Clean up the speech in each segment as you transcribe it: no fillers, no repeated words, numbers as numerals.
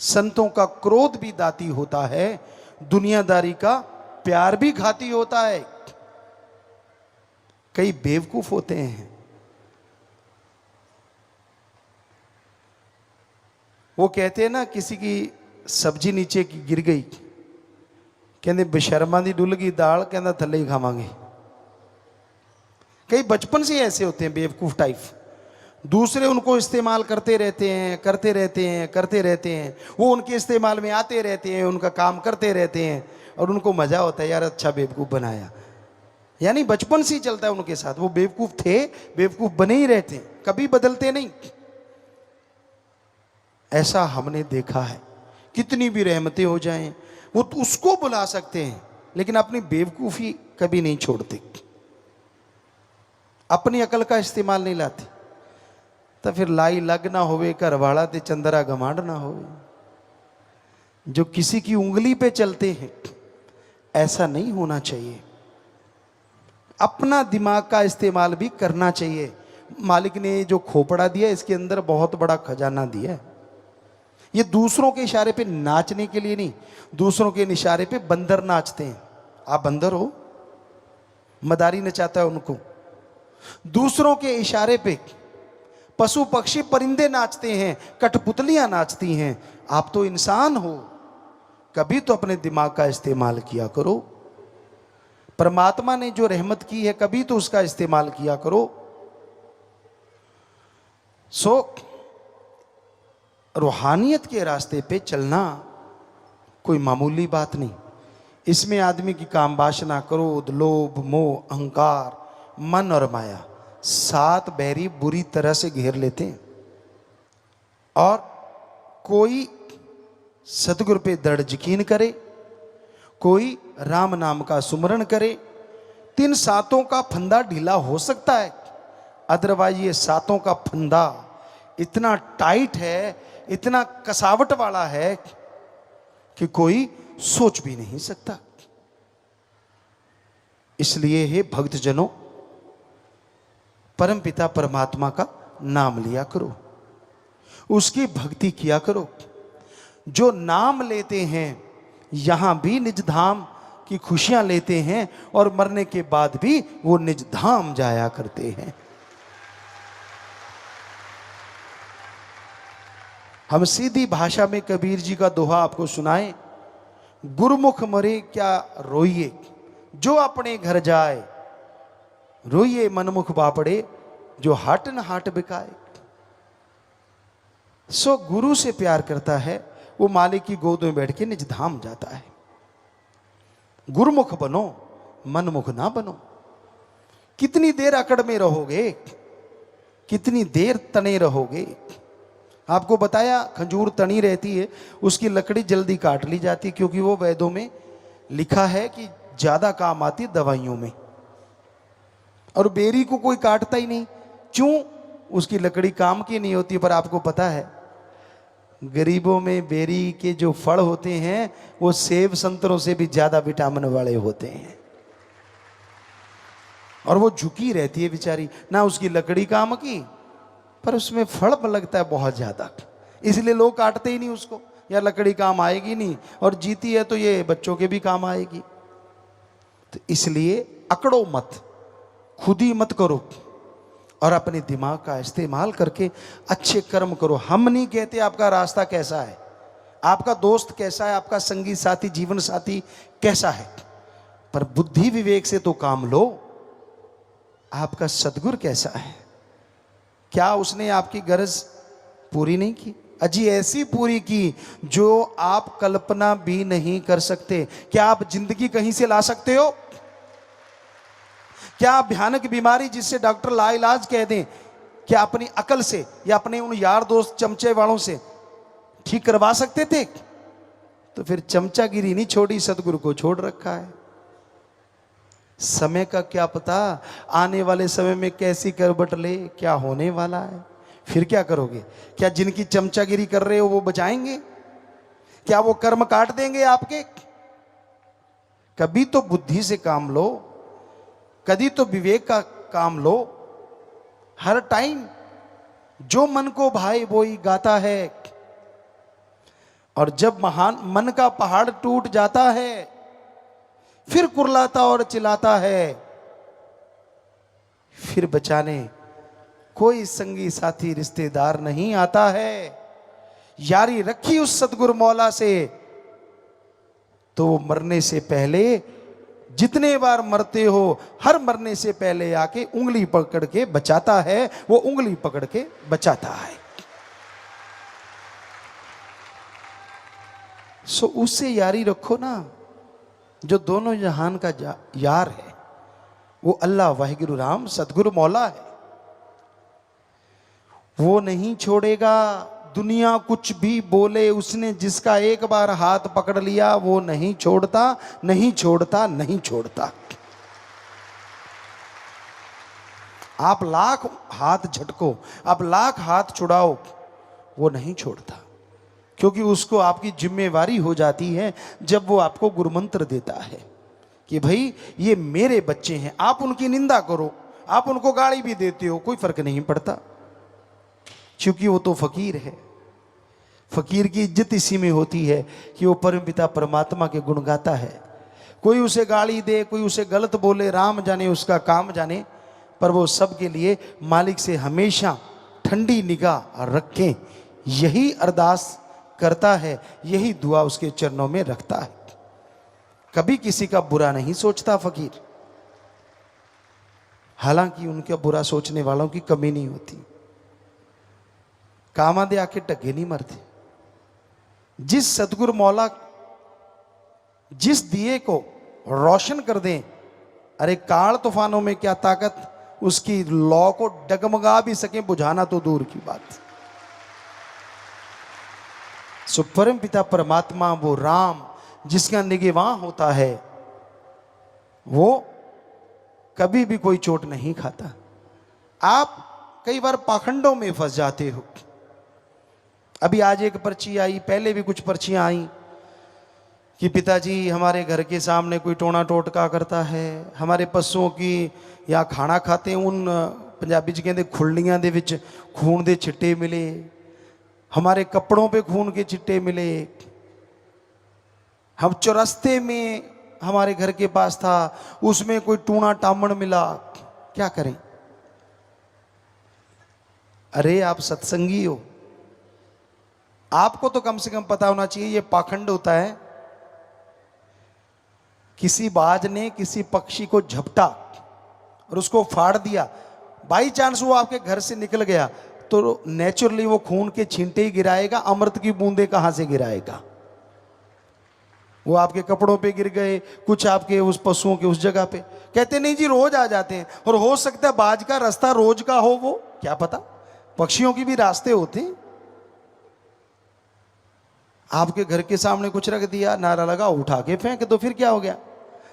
संतों का क्रोध भी दाती होता है, दुनियादारी का प्यार भी घाती होता है। कई बेवकूफ होते हैं, वो कहते हैं ना, किसी की सब्जी नीचे की गिर गई, कहते बेशर्मा दी डुल गई दाल, कहता थल्ले ही खावांगे। कई बचपन से ऐसे होते हैं बेवकूफ टाइप, दूसरे उनको इस्तेमाल करते रहते हैं, करते रहते हैं, करते रहते हैं, वो उनके इस्तेमाल में आते रहते हैं, उनका काम करते रहते हैं, और उनको मजा होता है यार अच्छा बेवकूफ बनाया। यानी बचपन से ही चलता है उनके साथ, वो बेवकूफ थे, बेवकूफ बने ही रहते हैं, कभी बदलते नहीं। ऐसा हमने देखा है, कितनी भी रहमतें हो जाएं वो तो उसको बुला सकते हैं, लेकिन अपनी बेवकूफी कभी नहीं छोड़ते, अपनी अकल का इस्तेमाल नहीं लाते। तो फिर लाई लग ना होवे, घर वाला ते चंदरा गमांड ना होवे। जो किसी की उंगली पे चलते हैं, ऐसा नहीं होना चाहिए। अपना दिमाग का इस्तेमाल भी करना चाहिए। मालिक ने जो खोपड़ा दिया, इसके अंदर बहुत बड़ा खजाना दिया है। ये दूसरों के इशारे पे नाचने के लिए नहीं, दूसरों के इशारे पे बंदर नाचते हैं। आप बंदर हो, मदारी नचाता है उनको। दूसरों के इशारे पे पशु पक्षी परिंदे नाचते हैं, कठपुतलियां नाचती हैं। आप तो इंसान हो, कभी तो अपने दिमाग का इस्तेमाल किया करो। परमात्मा ने जो रहमत की है, कभी तो उसका इस्तेमाल किया करो। रूहानियत के रास्ते पे चलना कोई मामूली बात नहीं। इसमें आदमी की काम वासना, क्रोध, लोभ, मोह, अहंकार, मन और माया, 7 बैरी बुरी तरह से घेर लेते हैं। और कोई सतगुरु पे दृढ़ यकीन करे, कोई राम नाम का सुमरण करे, 3 सातों का फंदा ढीला हो सकता है। अदरवाइज ये 7 का फंदा इतना टाइट है, इतना कसावट वाला है कि कोई सोच भी नहीं सकता। इसलिए हे भक्तजनों, परमपिता परमात्मा का नाम लिया करो, उसकी भक्ति किया करो। जो नाम लेते हैं यहां भी निज धाम की खुशियां लेते हैं, और मरने के बाद भी वो निज धाम जाया करते हैं। हम सीधी भाषा में कबीर जी का दोहा आपको सुनाएं, गुरुमुख मरे क्या रोइए, जो अपने घर जाए, रोइए मनमुख बापड़े, जो हाट न हाट बिकाए। सो गुरु से प्यार करता है, वो मालिक की गोद में बैठ के निज धाम जाता है। गुरुमुख बनो, मनमुख ना बनो। कितनी देर अकड़ में रहोगे, कितनी देर तने रहोगे। आपको बताया खजूर तनी रहती है, उसकी लकड़ी जल्दी काट ली जाती, क्योंकि वो वेदों में लिखा है कि ज्यादा काम आती दवाइयों में। और बेरी को कोई काटता ही नहीं, क्यों? उसकी लकड़ी काम की नहीं होती। पर आपको पता है, गरीबों में बेरी के जो फल होते हैं वो सेब संतरों से भी ज्यादा विटामिन वाले होते हैं। और वो झुकी रहती है बेचारी, ना उसकी लकड़ी काम की, पर उसमें फल लगता है बहुत ज्यादा, इसलिए लोग काटते ही नहीं उसको। या लकड़ी काम आएगी नहीं, और जीती है तो ये बच्चों के भी काम आएगी। तो इसलिए अकड़ो मत, खुद ही मत करो, और अपने दिमाग का इस्तेमाल करके अच्छे कर्म करो। हम नहीं कहते आपका रास्ता कैसा है, आपका दोस्त कैसा है, आपका संगी साथी, जीवन साथी कैसा है, पर बुद्धि विवेक से तो काम लो। आपका सदगुरु कैसा है, क्या उसने आपकी गरज पूरी नहीं की? अजी ऐसी पूरी की जो आप कल्पना भी नहीं कर सकते। क्या आप जिंदगी कहीं से ला सकते हो? क्या आप भयानक बीमारी जिससे डॉक्टर लाइलाज कह दें, क्या अपनी अकल से या अपने उन यार दोस्त चमचे वालों से ठीक करवा सकते थे? तो फिर चमचागिरी नहीं छोड़ी, सदगुरु को छोड़ रखा है। समय का क्या पता, आने वाले समय में कैसी करवट ले, क्या होने वाला है। फिर क्या करोगे? क्या जिनकी चमचागिरी कर रहे हो वो बचाएंगे? क्या वो कर्म काट देंगे आपके? कभी तो बुद्धि से काम लो, कभी तो विवेक का काम लो। हर टाइम जो मन को भाई वो ही गाता है। और जब महान मन का पहाड़ टूट जाता है, फिर कुर्लाता और चिल्लाता है, फिर बचाने कोई संगी साथी रिश्तेदार नहीं आता है। यारी रखी उस सतगुरु मौला से, तो वो मरने से पहले, जितने बार मरते हो, हर मरने से पहले आके उंगली पकड़ के बचाता है। वो उंगली पकड़ के बचाता है। सो उससे यारी रखो ना, जो दोनों जहान का यार है। वो अल्लाह वाहिगुरु राम सतगुरु मौला है। वो नहीं छोड़ेगा। दुनिया कुछ भी बोले, उसने जिसका एक बार हाथ पकड़ लिया वो नहीं छोड़ता, नहीं छोड़ता, नहीं छोड़ता। आप लाख हाथ झटको, आप लाख हाथ छुड़ाओ, वो नहीं छोड़ता। क्योंकि उसको आपकी जिम्मेवारी हो जाती है जब वो आपको गुरुमंत्र देता है कि भाई ये मेरे बच्चे हैं। आप उनकी निंदा करो, आप उनको गाली भी देते हो, कोई फर्क नहीं पड़ता, क्योंकि वो तो फकीर है। फकीर की इज्जत इसी में होती है कि वो परमपिता परमात्मा के गुण गाता है। कोई उसे गाली दे, कोई उसे गलत बोले, राम जाने उसका काम जाने, पर वो सब के लिए मालिक से हमेशा ठंडी निगाह रखें, यही अरदास करता है, यही दुआ उसके चरणों में रखता है। कभी किसी का बुरा नहीं सोचता फकीर। हालांकि उनके बुरा सोचने वालों की कमी नहीं होती। कामादे आके टके नहीं मरते। जिस सतगुरु मौला जिस दिए को रोशन कर दें, अरे काल तूफानों में क्या ताकत, उसकी लौ को डगमगा भी सके बुझाना तो दूर की बात। सो परम पिता परमात्मा वो राम जिसका निगहबान होता है, वो कभी भी कोई चोट नहीं खाता। आप कई बार पाखंडों में फंस जाते हो। अभी आज एक पर्ची आई, पहले भी कुछ पर्चियां आई कि पिताजी हमारे घर के सामने कोई टोना टोटका करता है, हमारे पशुओं की या खाना खाते उन पंजाबी च कहते खुरलियां दे विच खून दे छिट्टे मिले, हमारे कपड़ों पे खून के छिट्टे मिले, हम चौरस्ते में हमारे घर के पास था, उसमें कोई टूना टामण मिला, क्या करें। अरे आप सत्संगी हो, आपको तो कम से कम पता होना चाहिए ये पाखंड होता है। किसी बाज ने किसी पक्षी को झपटा और उसको फाड़ दिया, बाई चांस वो आपके घर से निकल गया, तो नेचुरली वो खून के छींटे ही गिराएगा, अमृत की बूंदे कहां से गिराएगा। वो आपके कपड़ों पे गिर गए, कुछ आपके उस पशुओं के उस जगह पे। कहते नहीं जी रोज आ जाते हैं, और हो सकता है बाज का रास्ता रोज का हो, वो क्या पता, पक्षियों की भी रास्ते होते हैं। आपके घर के सामने कुछ रख दिया, नारा लगा, उठा के फेंक दो, फिर क्या हो गया।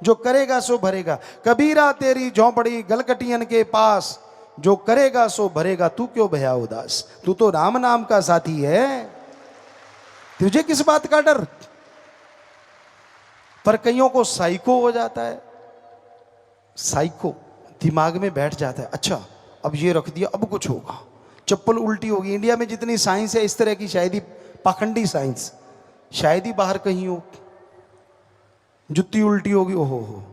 जो करेगा सो भरेगा। कबीरा तेरी झोंपड़ी गलकटियन के पास, जो करेगा सो भरेगा, तू क्यों भया उदास। तू तो राम नाम का साथी है, तुझे किस बात का डर। पर कईयों को साइको हो जाता है, साइको दिमाग में बैठ जाता है, अच्छा अब ये रख दिया अब कुछ होगा, चप्पल उल्टी होगी। इंडिया में जितनी साइंस है इस तरह की, शायद ही पाखंडी साइंस, शायद ही बाहर कहीं हो। जुत्ती उल्टी होगी, ओहो हो,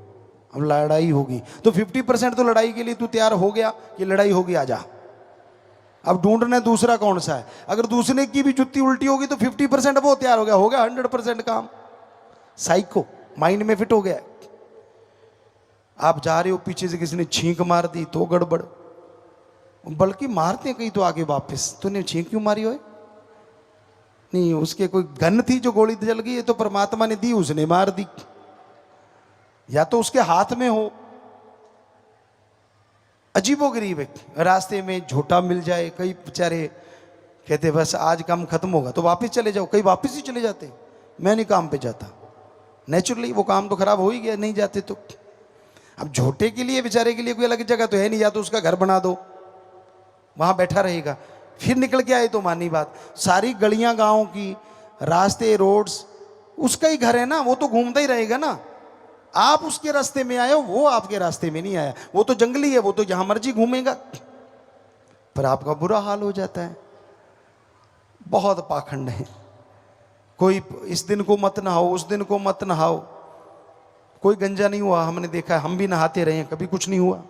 अब लड़ाई होगी, तो 50% तो लड़ाई के लिए तू तैयार हो गया कि लड़ाई होगी, आजा। अब ढूंढना दूसरा कौन सा है। अगर दूसरे की भी जुत्ती उल्टी होगी तो 50% वो तैयार हो गया 100% काम। साइको माइंड में फिट हो गया। आप जा रहे हो, पीछे से किसी ने छींक मार दी तो गड़बड़, बल्कि मारते हैं कहीं तो आगे वापस, तूने छींक क्यों मारी हो। नहीं, उसके कोई गन थी जो गोली जल गई है, तो परमात्मा ने दी, उसने मार दी, या तो उसके हाथ में हो। अजीबोगरीब है। रास्ते में झोटा मिल जाए, कई बेचारे कहते बस आज काम खत्म होगा तो वापस चले जाओ, कई वापस ही चले जाते, मैं नहीं काम पे जाता। नेचुरली वो काम तो खराब हो ही गया, नहीं जाते तो। अब झोटे के लिए बेचारे के लिए कोई अलग जगह तो है नहीं, या तो उसका घर बना दो, वहां बैठा रहेगा, फिर निकल के आए तो मानी बात। सारी गलियां गांव की, रास्ते रोड्स उसका ही घर है ना, वो तो घूमता ही रहेगा ना। आप उसके रास्ते में आए हो, वो आपके रास्ते में नहीं आया, वो तो जंगली है, वो तो जहां मर्जी घूमेगा, पर आपका बुरा हाल हो जाता है। बहुत पाखंड है। कोई इस दिन को मत नहाओ, उस दिन को मत नहाओ। कोई गंजा नहीं हुआ, हमने देखा है, हम भी नहाते रहे हैं, कभी कुछ नहीं हुआ।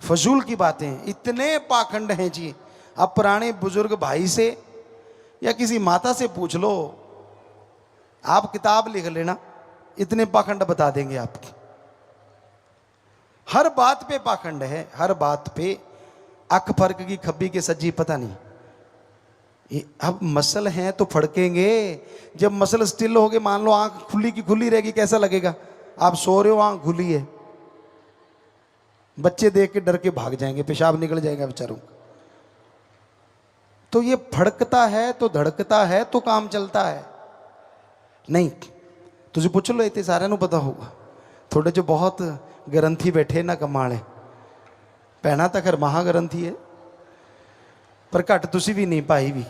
फजूल की बातें, इतने पाखंड हैं जी। अब पुराने बुजुर्ग भाई से या किसी माता से पूछ लो, आप किताब लिख लेना, इतने पाखंड बता देंगे आपकी। हर बात पे पाखंड है, हर बात पे। अक फर्क की खब्बी के सज्जी पता नहीं। अब मसल हैं तो फड़केंगे। जब मसल स्टिल हो गए, मान लो आंख खुली की खुली रहेगी, कैसा लगेगा? आप सो रहे हो, आंख खुली है, बच्चे देख के डर के भाग जाएंगे, पेशाब निकल जाएगा बेचारों का। तो ये फड़कता है तो धड़कता है तो काम चलता है। नहीं, तुझे पूछ लो, इतने सारे ਨੂੰ पता होगा। थोड़े जो बहुत ग्रंथी बैठे ना कमाले, ਭੈਣਾ ਤਾਂ खैर महाग्रंथी है, पर घट तुसी भी नहीं, भाई भी।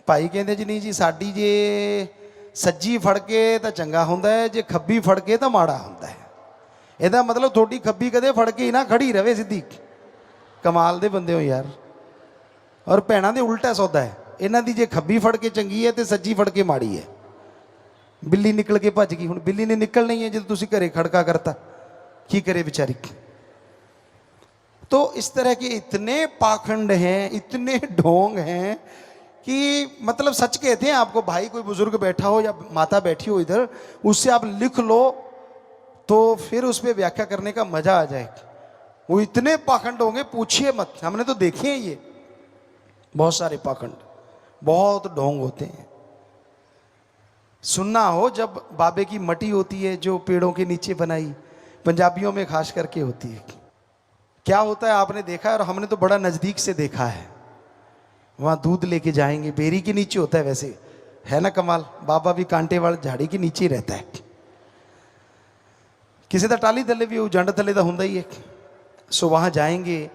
भाई कहते जी नहीं जी, साडी जे सज्जी फड़ के तो चंगा होंदा है, जे खब्बी फड़ के तो माड़ा होंदा है। ਇਹਦਾ मतलब थोड़ी खब्बी कदे फड़ के ही ना खड़ी रहे सीधी। कमाल दे बंदे हो यार। और भैणा दे उल्टा सौदा है, इन्हां दी जे खब्बी फड़ के चंगी है तो सज्जी फड़ के माड़ी है। बिल्ली निकल के भज गई, हुण बिल्ली ने निकलना ही है जो तुसी घरे खड़का करता, की करे बेचारी। तो इस तरह के इतने पाखंड हैं, इतने ढोंग हैं कि मतलब सच कहते हैं आपको। भाई कोई बुजुर्ग बैठा हो या माता बैठी हो इधर, उससे आप लिख लो तो फिर उस पर व्याख्या करने का मजा आ जाएगा। वो इतने पाखंड होंगे, पूछिए मत। हमने तो देखे हैं ये बहुत सारे पाखंड, बहुत ढोंग होते हैं। सुनना हो, जब बाबे की मटी होती है जो पेड़ों के नीचे बनाई, पंजाबियों में खास करके होती है, क्या होता है आपने देखा है, और हमने तो बड़ा नज़दीक से देखा है। वहाँ दूध लेके जाएंगे, बेरी के नीचे होता है, वैसे है ना कमाल। बाबा भी कांटे वाले झाड़ी के नीचे ही रहता है। किसी का टाली थले भी जंड थले का होंदा ही है। सो वहाँ जाएंगे,